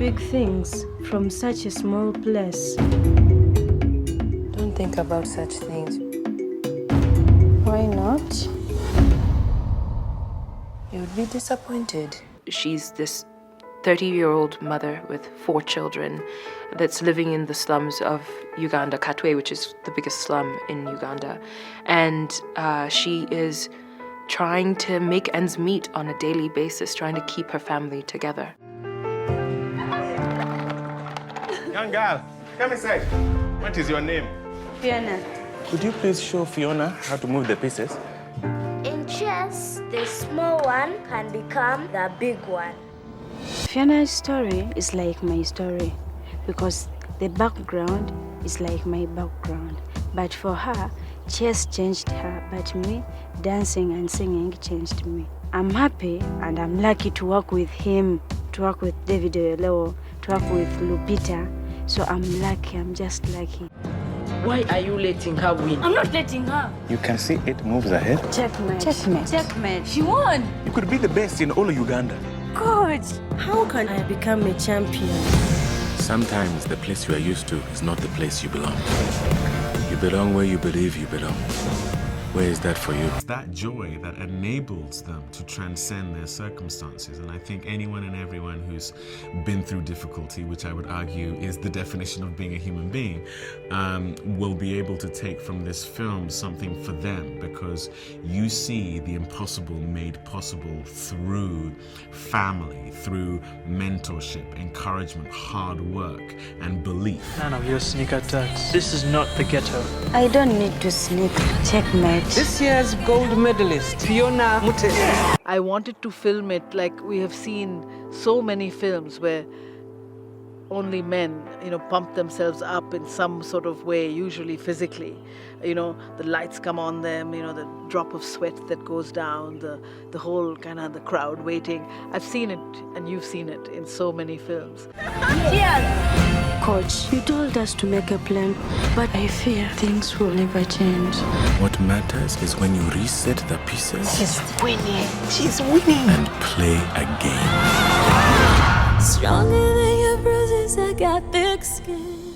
big things from such a small place. Don't think about such things. Why not? You would be disappointed. She's this 30-year-old mother with 4 children that's living in the slums of Uganda, Katwe, which is the biggest slum in Uganda. And she is trying to make ends meet on a daily basis, trying to keep her family together. Young girl, come inside. What is your name? Fiona. Could you please show Fiona how to move the pieces? In chess, the small one can become the big one. Fiona's story is like my story because the background is like my background. But for her, chess changed her, but me, dancing and singing changed me. I'm happy and I'm lucky to work with him, to work with David Oyelowo, to work with Lupita. So I'm lucky, I'm just lucky. Why are you letting her win? I'm not letting her. You can see it moves ahead. Checkmate. Checkmate. Checkmate. She won. You could be the best in all of Uganda. Good. How can I become a champion? Sometimes the place you are used to is not the place you belong. You belong where you believe you belong. Where is that for you? It's that joy that enables them to transcend their circumstances. And I think anyone and everyone who's been through difficulty, which I would argue is the definition of being a human being, will be able to take from this film something for them, because you see the impossible made possible through family, through mentorship, encouragement, hard work, and belief. None of your sneak attacks. This is not the ghetto. I don't need to sneak. Checkmate. This year's gold medalist, Fiona Mute. I wanted to film it like we have seen so many films where only men, pump themselves up in some sort of way, usually physically. The lights come on them, the drop of sweat that goes down, the whole kind of the crowd waiting. I've seen it, and you've seen it in so many films. Coach, you told us to make a plan, but I fear things will never change. What matters is when you reset the pieces. She's winning. She's winning. And play again. Stronger than your bruises, I got thick skin.